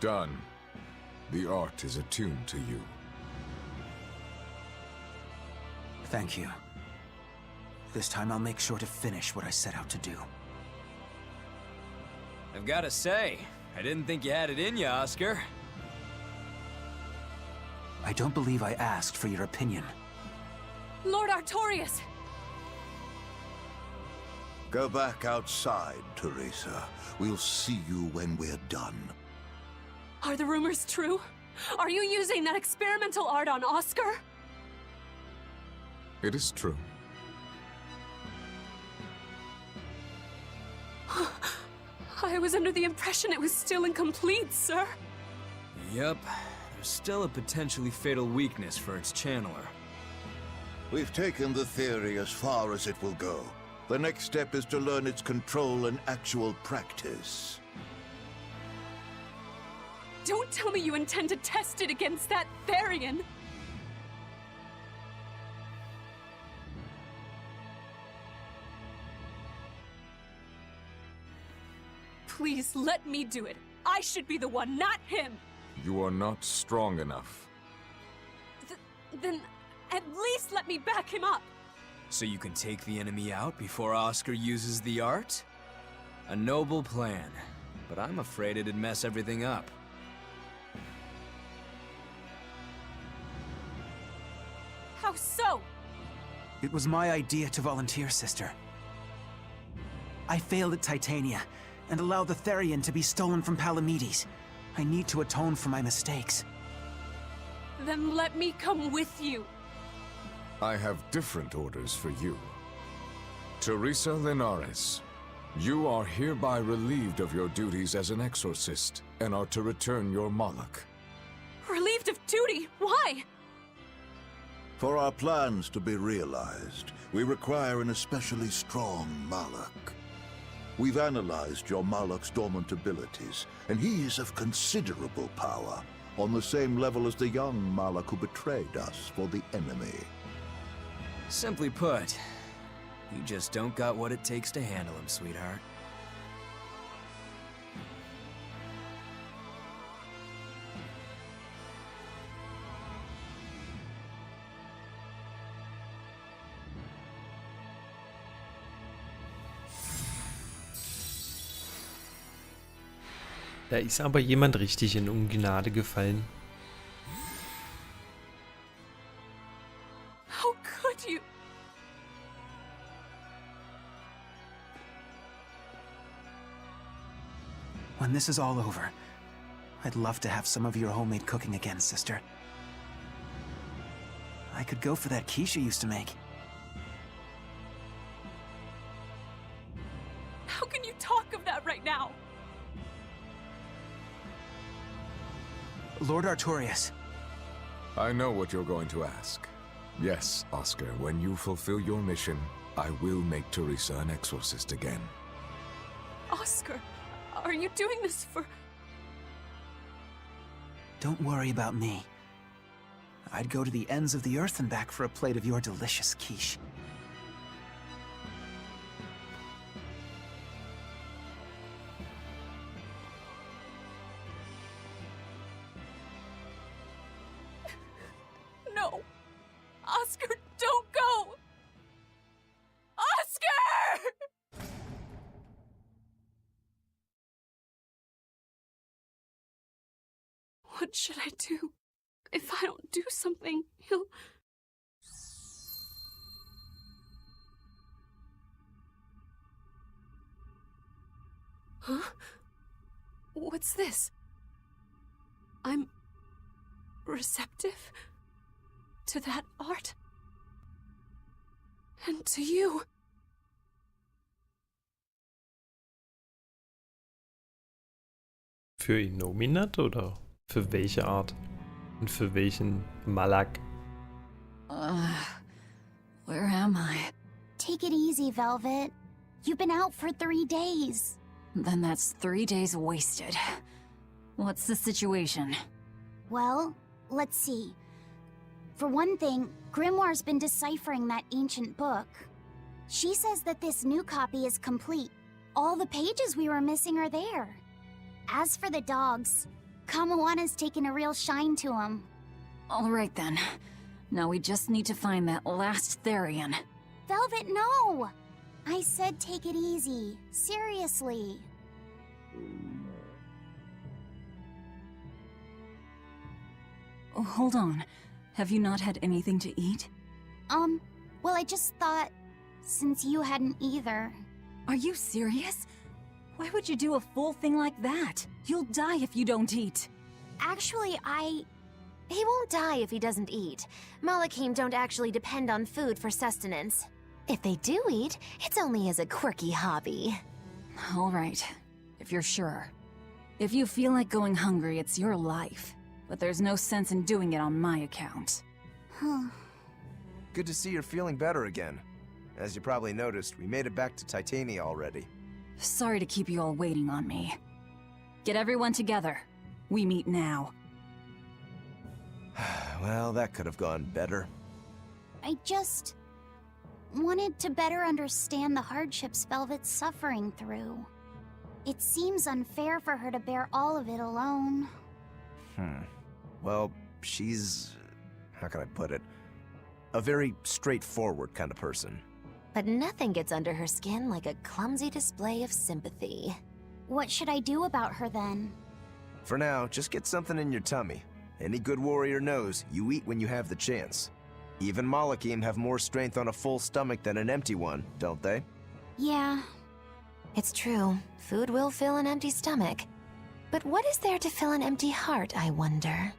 Done. The art is attuned to you. Thank you. This time I'll make sure to finish what I set out to do. I've gotta say, I didn't think you had it in you, Oscar. I don't believe I asked for your opinion. Lord Artorias! Go back outside, Teresa. We'll see you when we're done. Are the rumors true? Are you using that experimental art on Oscar? It is true. I was under the impression it was still incomplete, sir. Yup. There's still a potentially fatal weakness for its channeler. We've taken the theory as far as it will go. The next step is to learn its control and actual practice. Don't tell me you intend to test it against that Therian! Please, let me do it. I should be the one, not him! You are not strong enough. Then, at least let me back him up! So you can take the enemy out before Oscar uses the art? A noble plan, but I'm afraid it'd mess everything up. How so? It was my idea to volunteer, sister. I failed at Titania, and allowed the Therian to be stolen from Palamedes. I need to atone for my mistakes. Then let me come with you. I have different orders for you. Teresa Linares, you are hereby relieved of your duties as an exorcist, and are to return your Moloch. Relieved of duty? Why? For our plans to be realized, we require an especially strong Moloch. We've analyzed your Moloch's dormant abilities, and he is of considerable power, on the same level as the young Moloch who betrayed us for the enemy. Simply put, you just don't got what it takes to handle him, sweetheart. Da ist aber jemand richtig in Ungnade gefallen. How could you? When this is all over, I'd love to have some of your homemade cooking again, sister. I could go for that quiche you used to make. How can you talk of that right now? Lord Artorias. I know what you're going to ask. Yes, Oscar, when you fulfill your mission, I will make Teresa an exorcist again. Oscar, are you doing this for... Don't worry about me. I'd go to the ends of the earth and back for a plate of your delicious quiche. No! Oscar, don't go! Oscar! What should I do? If I don't do something, he'll... Huh? What's this? I'm... receptive to that art. And to you. Für Innominat oder für welche Art? Und für welchen Malak? Where am I? Take it easy, Velvet. You've been out for 3 days. Then that's 3 days wasted. What's the situation? Well, let's see. For one thing, Grimoire's been deciphering that ancient book. She says that this new copy is complete. All the pages we were missing are there. As for the dogs, Kamawana's taken a real shine to him. All right then. Now we just need to find that last Therian. Velvet, no! I said take it easy. Seriously. Oh, hold on. Have you not had anything to eat? Well, I just thought, since you hadn't either. Are you serious? Why would you do a full thing like that? You'll die if you don't eat. Actually, He won't die if he doesn't eat. Malachim don't actually depend on food for sustenance. If they do eat, it's only as a quirky hobby. All right, if you're sure. If you feel like going hungry, it's your life. But there's no sense in doing it on my account. Good to see you're feeling better again. As you probably noticed, we made it back to Titania already. Sorry to keep you all waiting on me. Get everyone together. We meet now. Well, that could have gone better. I just wanted to better understand the hardships Velvet's suffering through. It seems unfair for her to bear all of it alone. Well, she's... how can I put it? A very straightforward kind of person. But nothing gets under her skin like a clumsy display of sympathy. What should I do about her then? For now, just get something in your tummy. Any good warrior knows you eat when you have the chance. Even Malachim have more strength on a full stomach than an empty one, don't they? Yeah. It's true, food will fill an empty stomach. But what is there to fill an empty heart, I wonder?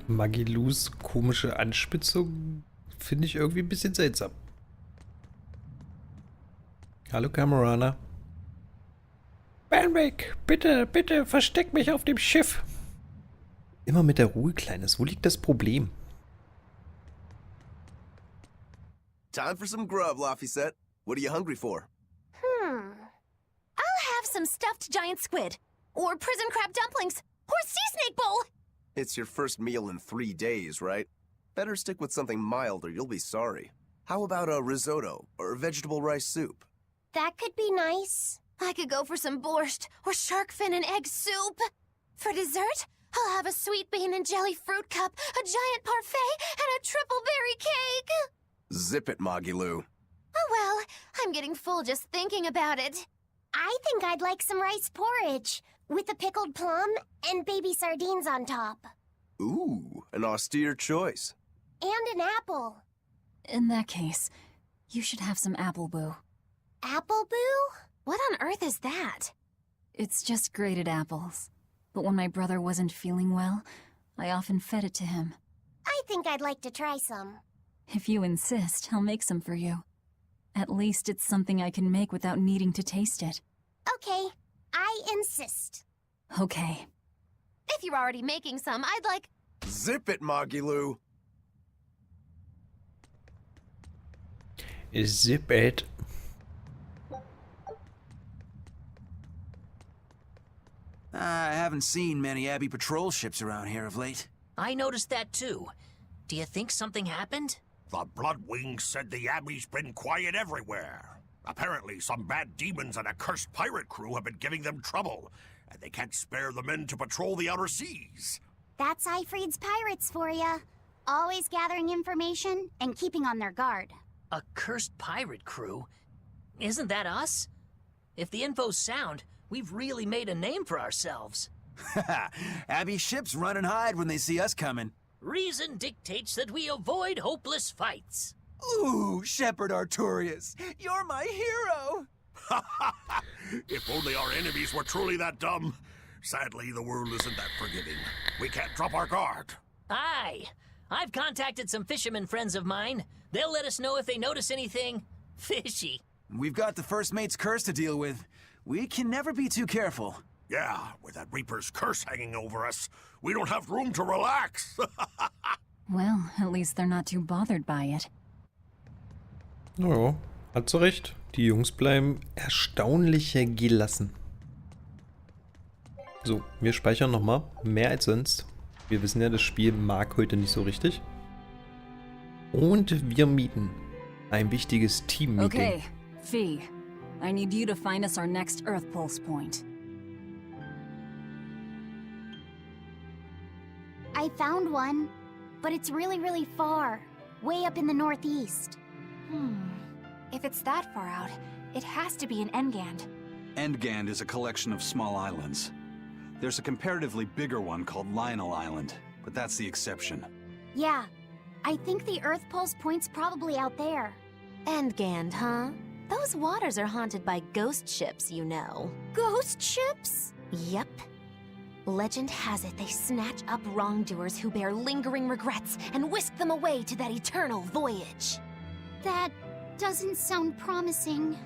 Magilus komische Anspitzung finde ich irgendwie ein bisschen seltsam. Hallo Camerana. Benwick, bitte, bitte, versteck mich auf dem Schiff. Immer mit der Ruhe, Kleines. Wo liegt das Problem? Time for some grub, Laphicet. What are you hungry for? I'll have some stuffed giant squid, or prison crab dumplings, or sea snake bowl! It's your first meal in 3 days, right? Better stick with something mild or you'll be sorry. How about a risotto or vegetable rice soup? That could be nice. I could go for some borscht or shark fin and egg soup. For dessert, I'll have a sweet bean and jelly fruit cup, a giant parfait, and a triple berry cake. Zip it, Magilu. Oh well, I'm getting full just thinking about it. I think I'd like some rice porridge, with a pickled plum and baby sardines on top. Ooh, an austere choice. And an apple. In that case, you should have some apple boo. Apple boo? What on earth is that? It's just grated apples. But when my brother wasn't feeling well, I often fed it to him. I think I'd like to try some. If you insist, I'll make some for you. At least it's something I can make without needing to taste it. Okay, I insist. Okay. If you're already making some, I'd like... Zip it, Magilu. Zip it. I haven't seen many Abbey patrol ships around here of late. I noticed that too. Do you think something happened? The Bloodwings said the Abbey's been quiet everywhere. Apparently, some bad demons and a cursed pirate crew have been giving them trouble, and they can't spare the men to patrol the outer seas. That's Eifried's pirates for ya. Always gathering information and keeping on their guard. A cursed pirate crew? Isn't that us? If the info's sound, we've really made a name for ourselves. Abbey ships run and hide when they see us coming. Reason dictates that we avoid hopeless fights. Ooh, Shepherd Arturius, you're my hero! If only our enemies were truly that dumb. Sadly, the world isn't that forgiving. We can't drop our guard. Aye. I've contacted some fishermen friends of mine. They'll let us know if they notice anything fishy. We've got the First Mate's curse to deal with. We can never be too careful. Yeah, with that Reaper's curse hanging over us, we don't have room to relax. Well, at least they're not too bothered by it. Oh, hat sie recht. Die Jungs bleiben erstaunlich gelassen. So, wir speichern nochmal. Mehr als sonst. Wir wissen ja, das Spiel mag heute nicht so richtig. Und wir mieten ein wichtiges Team-Meeting. Okay, Fee. I need you to find us our next Earth Pulse point. I found one, but it's really, really far. Way up in the northeast. If it's that far out, it has to be in Engand. Engand is a collection of small islands. There's a comparatively bigger one called Lionel Island, but that's the exception. Yeah, I think the Earth Pulse point's probably out there. Endgand, huh? Those waters are haunted by ghost ships, you know. Ghost ships? Yep. Legend has it they snatch up wrongdoers who bear lingering regrets and whisk them away to that eternal voyage. That doesn't sound promising.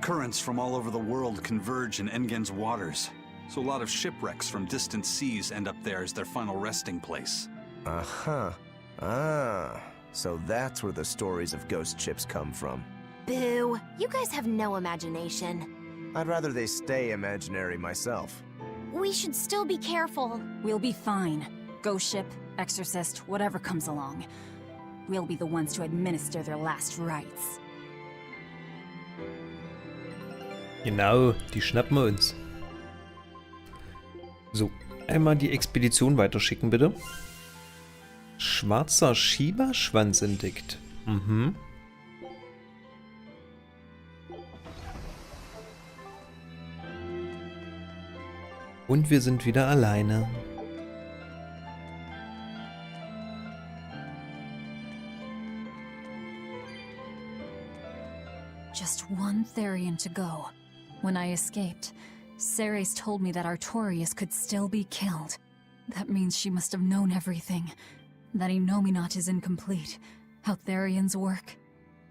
Currents from all over the world converge in Engand's waters, so a lot of shipwrecks from distant seas end up there as their final resting place. Uh-huh. Ah, so that's where the stories of ghost ships come from. Boo! You guys have no imagination. I'd rather they stay imaginary myself. We should still be careful. We'll be fine. Ghost ship, exorcist, whatever comes along. We'll be the ones to administer their last rites. Genau, die schnappen wir uns. So, einmal die Expedition weiterschicken, bitte. Schwarzer Schieberschwanz entdeckt. Mhm. Und wir sind wieder alleine. Just one Therian to go. When I escaped, Ceres told me that Artorias could still be killed. That means she must have known everything. That Innominat is incomplete. How Therians work.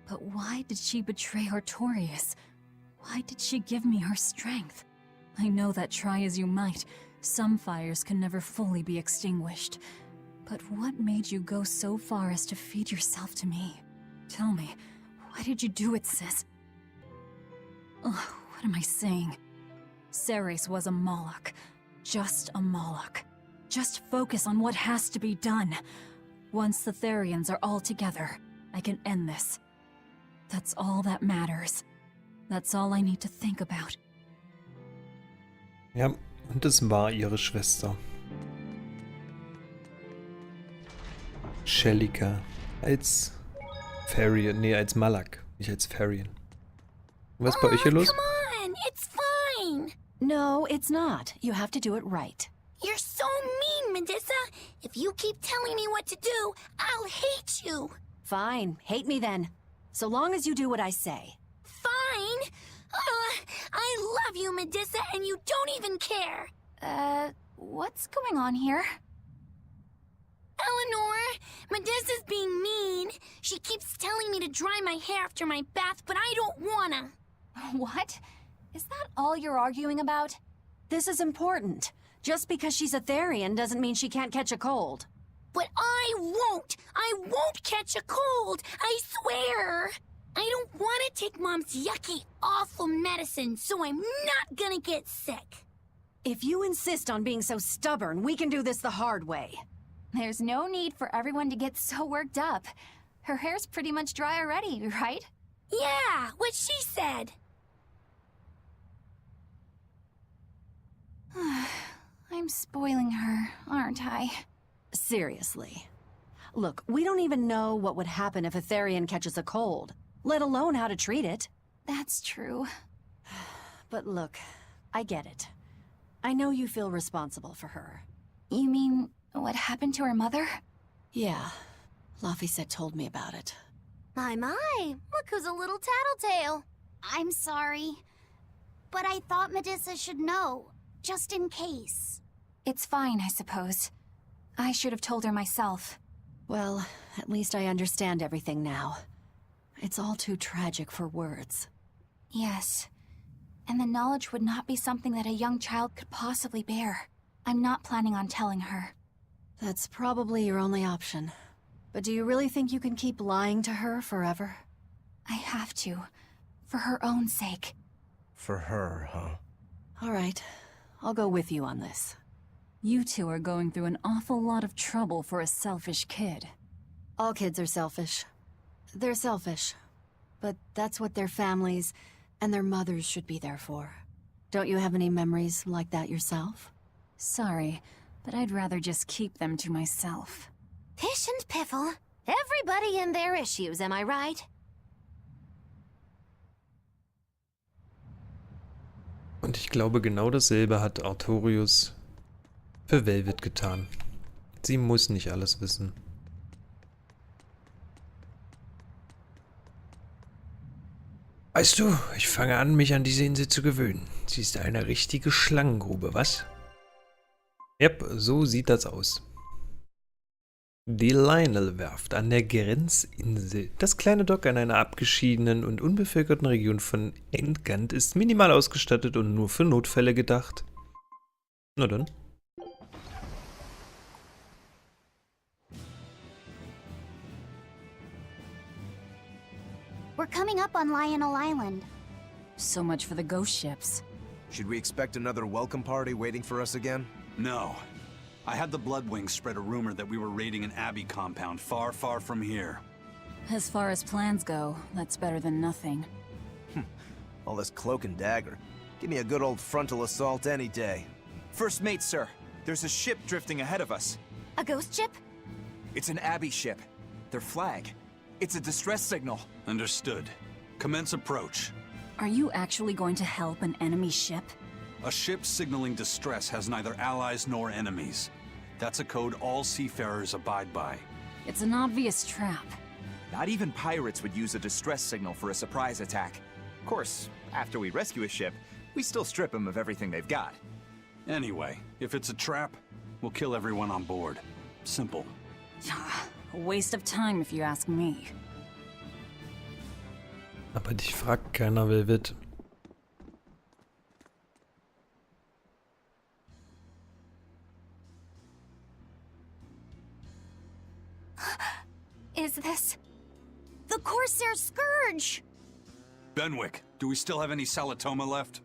But why did she betray Artorias? Why did she give me her strength? I know that try as you might, some fires can never fully be extinguished. But what made you go so far as to feed yourself to me? Tell me, why did you do it, sis? Ugh, what am I saying? Ceres was a Moloch. Just a Moloch. Just focus on what has to be done. Once the Therians are all together, I can end this. That's all that matters. That's all I need to think about. Ja, und es war ihre Schwester. Shelika. Als Therian, nee, als Malak, nicht als Therian. Was ist bei euch hier los? Come on, it's fine. No, it's not. You have to do it right. You're so mean, Medusa. If you keep telling me what to do, I'll hate you. Fine, hate me then. So long as you do what I say. Fine. I love you, Medusa, and you don't even care. What's going on here? Eleanor, Medusa's being mean. She keeps telling me to dry my hair after my bath, but I don't wanna. What? Is that all you're arguing about? This is important. Just because she's a Therian doesn't mean she can't catch a cold. But I won't! I won't catch a cold! I swear! I don't want to take Mom's yucky, awful medicine, so I'm not gonna get sick. If you insist on being so stubborn, we can do this the hard way. There's no need for everyone to get so worked up. Her hair's pretty much dry already, right? Yeah, what she said. I'm spoiling her, aren't I? Seriously. Look, we don't even know what would happen if a Therian catches a cold, let alone how to treat it. That's true. But look, I get it. I know you feel responsible for her. You mean what happened to her mother? Yeah. Laphicet told me about it. My, look who's a little tattletale. I'm sorry, but I thought Medusa should know, just in case. It's fine, I suppose. I should have told her myself. Well, at least I understand everything now. It's all too tragic for words. Yes. And the knowledge would not be something that a young child could possibly bear. I'm not planning on telling her. That's probably your only option. But do you really think you can keep lying to her forever? I have to. For her own sake. For her, huh? All right. I'll go with you on this. You two are going through an awful lot of trouble for a selfish kid. All kids are selfish. They're selfish. But that's what their families and their mothers should be there for. Don't you have any memories like that yourself? Sorry, but I'd rather just keep them to myself. Pish and piffle. Everybody and their issues, am I right? Und ich glaube, genau dasselbe hat Artorius für Velvet getan. Sie muss nicht alles wissen. Weißt du, ich fange an, mich an diese Insel zu gewöhnen. Sie ist eine richtige Schlangengrube, was? Yep, so sieht das aus. Die Lionel-Werft an der Grenzinsel. Das kleine Dock an einer abgeschiedenen und unbevölkerten Region von Endgant ist minimal ausgestattet und nur für Notfälle gedacht. Na dann. We're coming up on Lionel Island. So much for the ghost ships. Should we expect another welcome party waiting for us again? No. I had the Bloodwings spread a rumor that we were raiding an Abbey compound far, far from here. As far as plans go, that's better than nothing. All this cloak and dagger. Give me a good old frontal assault any day. First mate, sir. There's a ship drifting ahead of us. A ghost ship? It's an Abbey ship. Their flag. It's a distress signal. Understood. Commence approach. Are you actually going to help an enemy ship? A ship signaling distress has neither allies nor enemies. That's a code all seafarers abide by. It's an obvious trap. Not even pirates would use a distress signal for a surprise attack. Of course, after we rescue a ship, we still strip them of everything they've got. Anyway, if it's a trap, we'll kill everyone on board. Simple. A waste of time if you ask me. Aber dich fragt keiner, Velvet. Is this... The Corsair Scourge! Benwick, do we still have any Salatoma left?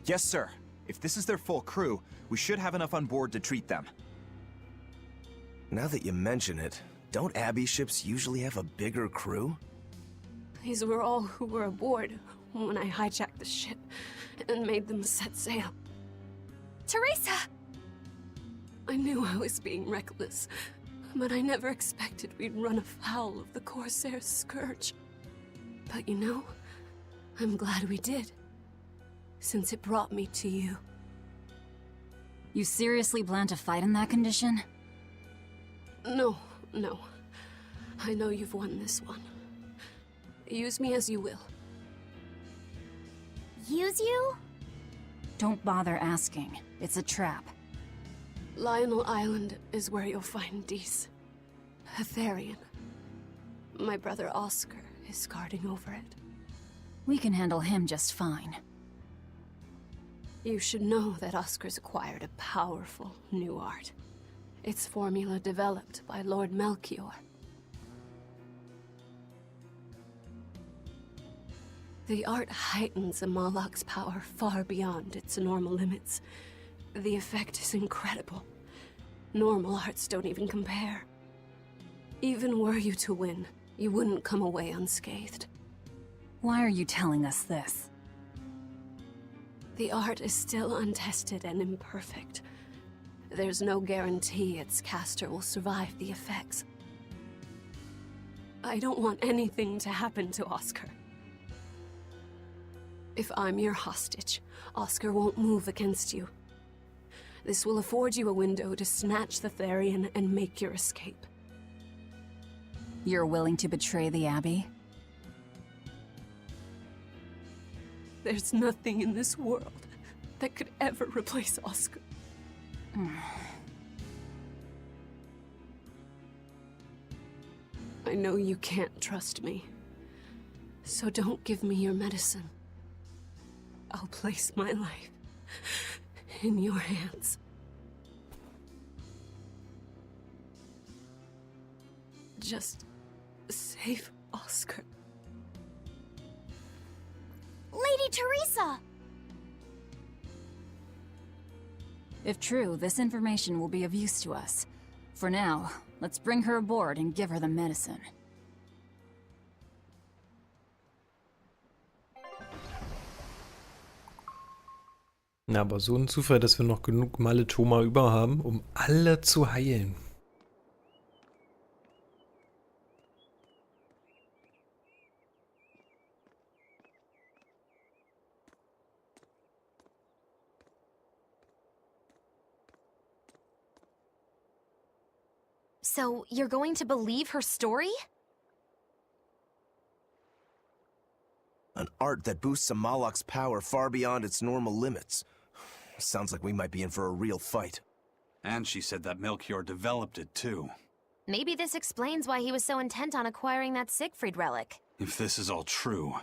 Yes, sir. If this is their full crew, we should have enough on board to treat them. Now that you mention it, don't Abbey ships usually have a bigger crew? These were all who were aboard when I hijacked the ship and made them set sail. Teresa! I knew I was being reckless, but I never expected we'd run afoul of the Corsair's scourge. But you know, I'm glad we did, since it brought me to you. You seriously plan to fight in that condition? No. I know you've won this one. Use me as you will. Use you? Don't bother asking. It's a trap. Lionel Island is where you'll find Dees. A Therian. My brother Oscar is guarding over it. We can handle him just fine. You should know that Oscar's acquired a powerful new art. Its formula developed by Lord Melchior. The art heightens a Moloch's power far beyond its normal limits. The effect is incredible. Normal arts don't even compare. Even were you to win, you wouldn't come away unscathed. Why are you telling us this? The art is still untested and imperfect. There's no guarantee its caster will survive the effects. I don't want anything to happen to Oscar. If I'm your hostage, Oscar won't move against you. This will afford you a window to snatch the Therian and make your escape. You're willing to betray the Abbey? There's nothing in this world that could ever replace Oscar. I know you can't trust me, so don't give me your medicine. I'll place my life in your hands. Just save Oscar. Lady Teresa! If true, this information will be of use to us. For now, let's bring her aboard and give her the medicine. Aber so ein Zufall, dass wir noch genug Maletoma über haben, um alle zu heilen. So, you're going to believe her story? An art that boosts a Malak's power far beyond its normal limits. Sounds like we might be in for a real fight. And she said that Melchior developed it, too. Maybe this explains why he was so intent on acquiring that Siegfried relic. If this is all true,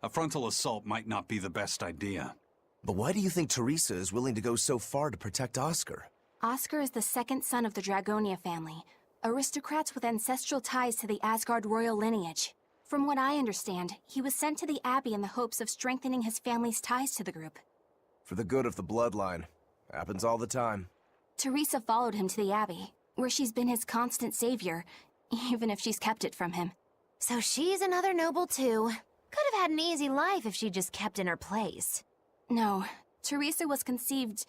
a frontal assault might not be the best idea. But why do you think Teresa is willing to go so far to protect Oscar? Oscar is the second son of the Dragonia family, aristocrats with ancestral ties to the Asgard royal lineage. From what I understand, he was sent to the Abbey in the hopes of strengthening his family's ties to the group. For the good of the bloodline. Happens all the time. Teresa followed him to the Abbey, where she's been his constant savior, even if she's kept it from him. So she's another noble too. Could have had an easy life if she just kept in her place. No, Teresa was conceived,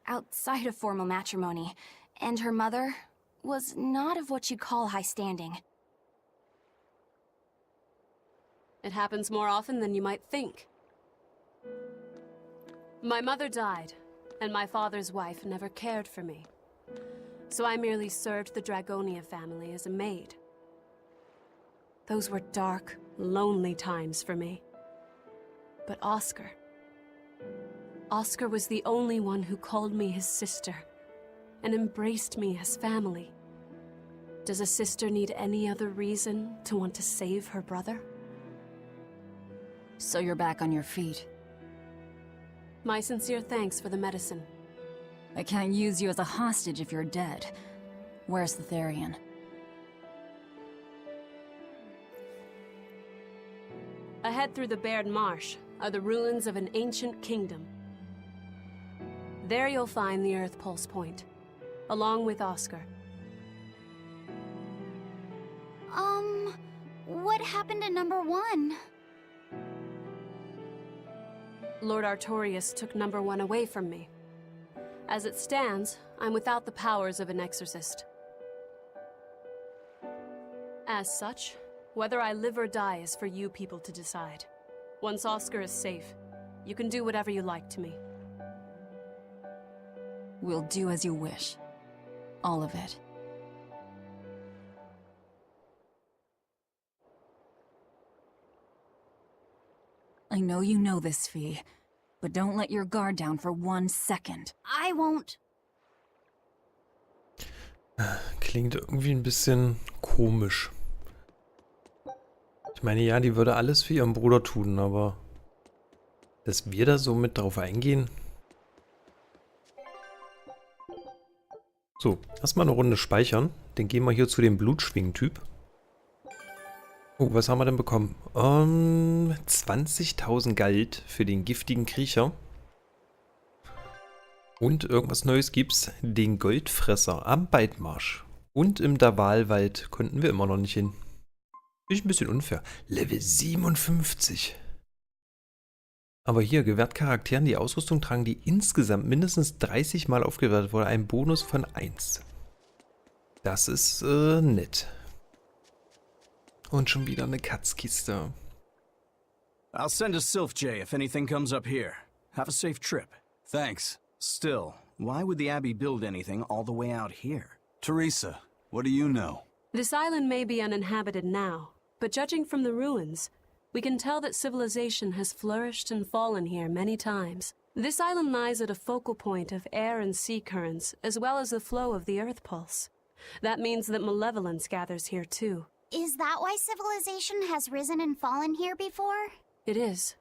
outside of formal matrimony, and her mother was not of what you'd call high standing. It happens more often than you might think. My mother died, and my father's wife never cared for me. So I merely served the Dragonia family as a maid. Those were dark, lonely times for me. But Oscar was the only one who called me his sister and embraced me as family. Does a sister need any other reason to want to save her brother? So you're back on your feet. My sincere thanks for the medicine. I can't use you as a hostage if you're dead. Where's the Therian? Ahead through the Baird Marsh are the ruins of an ancient kingdom. There you'll find the Earth Pulse Point, along with Oscar. What happened to number 1? Lord Artorius took number 1 away from me. As it stands, I'm without the powers of an exorcist. As such, whether I live or die is for you people to decide. Once Oscar is safe, you can do whatever you like to me. We'll do as you wish. All of it. I know you know this, Fee, but don't let your guard down for 1 second. I won't. Klingt irgendwie ein bisschen komisch. Ich meine, ja, die würde alles für ihren Bruder tun, aber dass wir da so mit drauf eingehen. So, erstmal eine Runde speichern. Dann gehen wir hier zu dem Blutschwingen-Typ. Oh, was haben wir denn bekommen? 20.000 Geld für den giftigen Kriecher. Und irgendwas Neues gibt's. Den Goldfresser am Beidmarsch. Und im Davalwald konnten wir immer noch nicht hin. Finde ich ein bisschen unfair. Level 57. Aber hier, gewährt Charakteren, die Ausrüstung tragen, die insgesamt mindestens 30 Mal aufgewertet wurde, ein Bonus von 1. Das ist nett. Und schon wieder eine Katzkiste. I'll send a Sylph J if anything comes up here. Have a safe trip. Thanks. Still, why would the Abbey build anything all the way out here? Teresa, what do you know? This island may be uninhabited now, but judging from the ruins, we can tell that civilization has flourished and fallen here many times. This island lies at a focal point of air and sea currents, as well as the flow of the Earth Pulse. That means that malevolence gathers here too. Is that why civilization has risen and fallen here before? It is.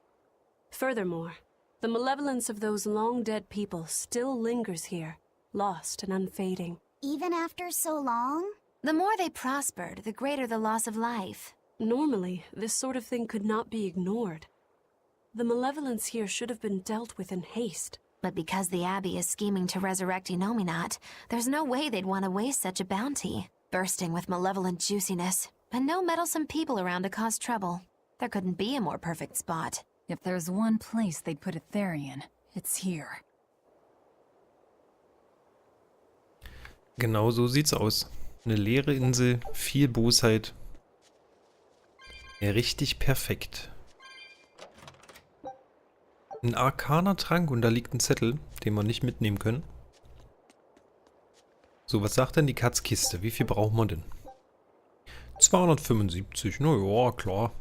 Furthermore, the malevolence of those long-dead people still lingers here, lost and unfading. Even after so long? The more they prospered, the greater the loss of life. Normally, this sort of thing could not be ignored. The malevolence here should have been dealt with in haste. But because the Abbey is scheming to resurrect Inominat, there's no way they'd want to waste such a bounty. Bursting with malevolent juiciness, and no meddlesome people around to cause trouble. There couldn't be a more perfect spot. If there's one place they'd put a Therian, It's here. Genau so sieht's aus. Eine leere Insel, viel Bosheit. Ja, richtig perfekt. Ein arkaner Trank und da liegt ein Zettel, den wir nicht mitnehmen können. So, was sagt denn die Katzkiste? Wie viel brauchen wir denn? 275, na ja, klar.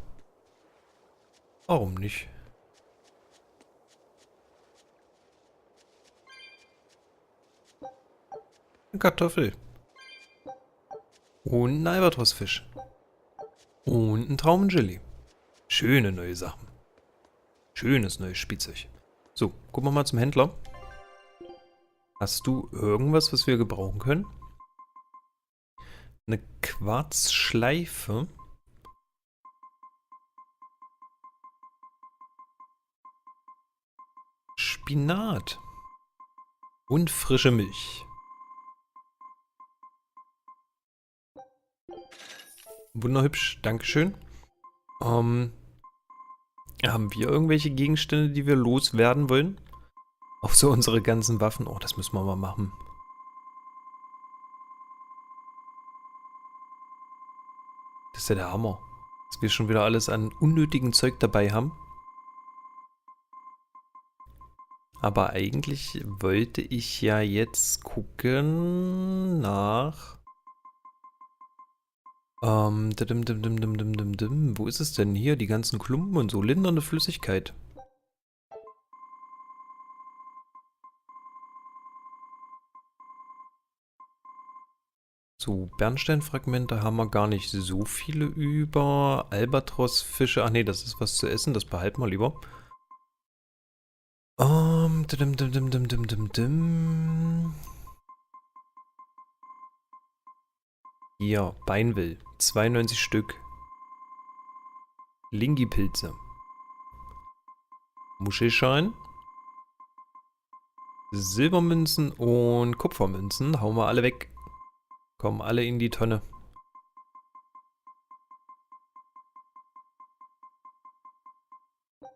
Warum nicht? Eine Kartoffel. Und ein Albatrosfisch. Und ein Traubengelee. Schöne neue Sachen. Schönes neues Spielzeug. So, gucken wir mal zum Händler. Hast du irgendwas, was wir gebrauchen können? Eine Quarzschleife. Spinat. Und frische Milch. Wunderhübsch, Dankeschön. Haben wir irgendwelche Gegenstände, die wir loswerden wollen? Auch so unsere ganzen Waffen. Oh, das müssen wir mal machen. Das ist ja der Hammer. Dass wir schon wieder alles an unnötigem Zeug dabei haben. Aber eigentlich wollte ich ja jetzt gucken nach... Wo ist es denn hier? Die ganzen Klumpen und so. Lindernde Flüssigkeit. So, Bernsteinfragmente haben wir gar nicht so viele über. Albatrosfische. Ach nee, das ist was zu essen. Das behalten wir lieber. Hier, Beinwill. 92 Stück. Lingipilze. Muschelschalen. Silbermünzen und Kupfermünzen. Hauen wir alle weg. Kommen alle in die Tonne.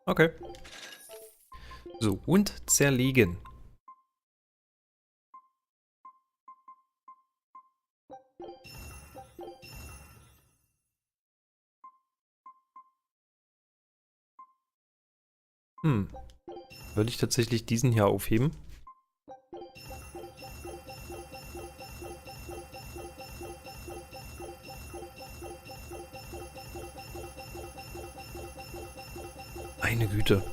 Okay. So, und zerlegen. Würde ich tatsächlich diesen hier aufheben? Meine Güte.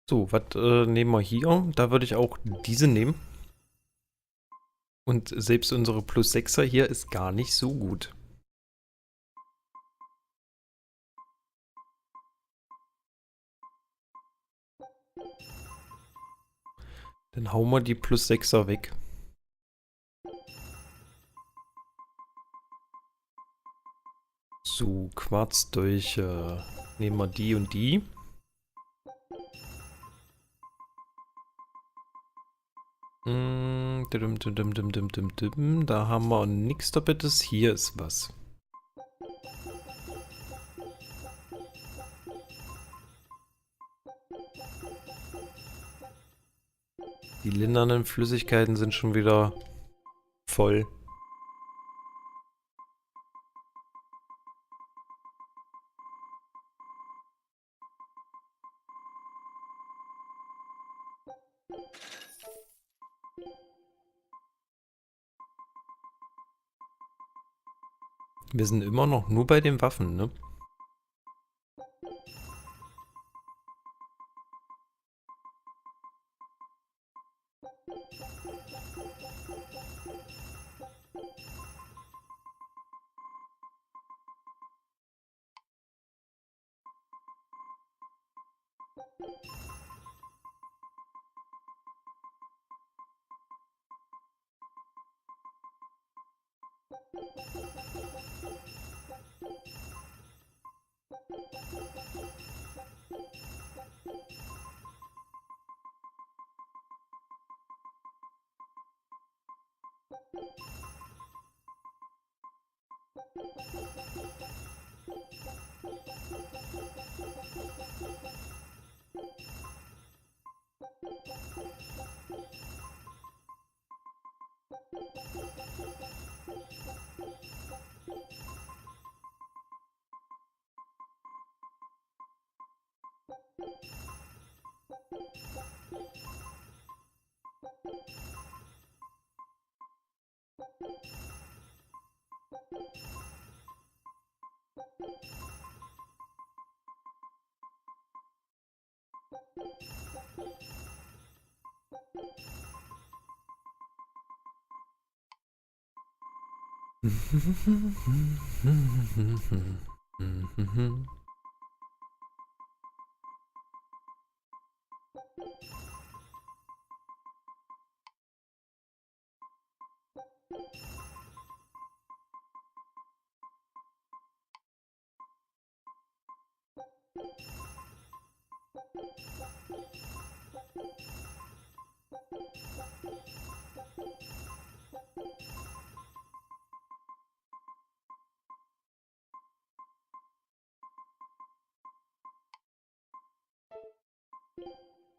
So, was nehmen wir hier? Da würde ich auch diese nehmen. Und selbst unsere Plus 6er hier ist gar nicht so gut. Dann hauen wir die Plus 6er weg. So, Quarzdolche. Nehmen wir die und die. Da haben wir nichts Doppeltes. Hier ist was. Die lindernden Flüssigkeiten sind schon wieder voll. Wir sind immer noch nur bei den Waffen, ne?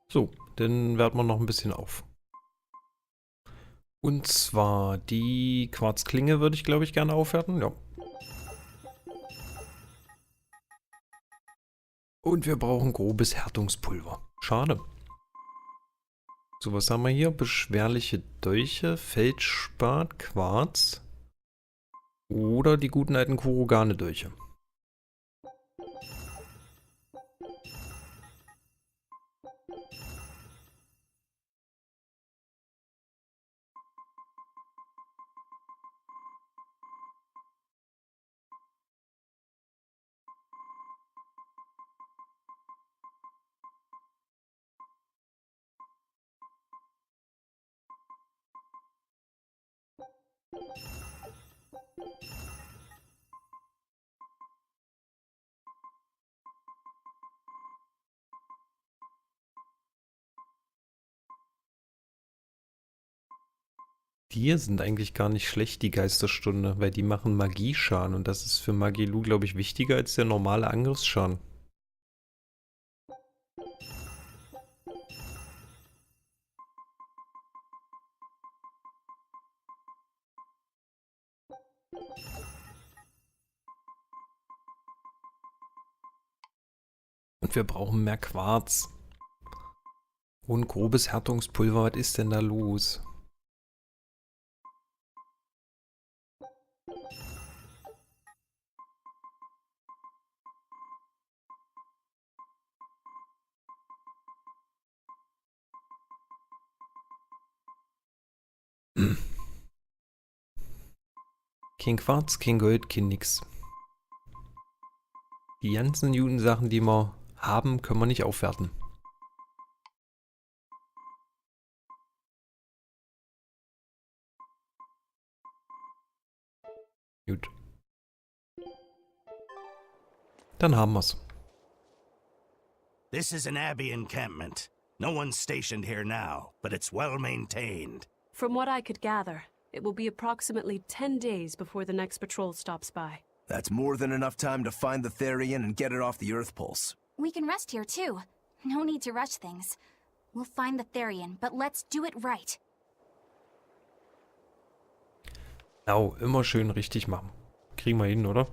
So, dann werten wir noch ein bisschen auf. Und zwar die Quarzklinge würde ich, glaube ich, gerne aufwerten. Ja. Und wir brauchen grobes Härtungspulver. Schade. So, was haben wir hier? Beschwerliche Dolche, Feldspat, Quarz. Oder die guten alten Kurogane-Dolche. Die hier sind eigentlich gar nicht schlecht, die Geisterstunde, weil die machen Magieschaden und das ist für Magielu, glaube ich, wichtiger als der normale Angriffsschaden. Und wir brauchen mehr Quarz. Und grobes Härtungspulver, was ist denn da los? Kein Quarz, kein Gold, kein nix. Die ganzen guten Sachen, die wir haben, können wir nicht aufwerten. Gut. Dann haben wir's. This is an Abbey encampment. No one's stationed here now, but it's well maintained. From what I could gather, it will be approximately 10 days before the next patrol stops by. That's more than enough time to find the Therian and get it off the Earth Pulse. We can rest here too. No need to rush things. We'll find the Therian, but let's do it right. Genau, immer schön richtig machen. Kriegen wir hin, oder?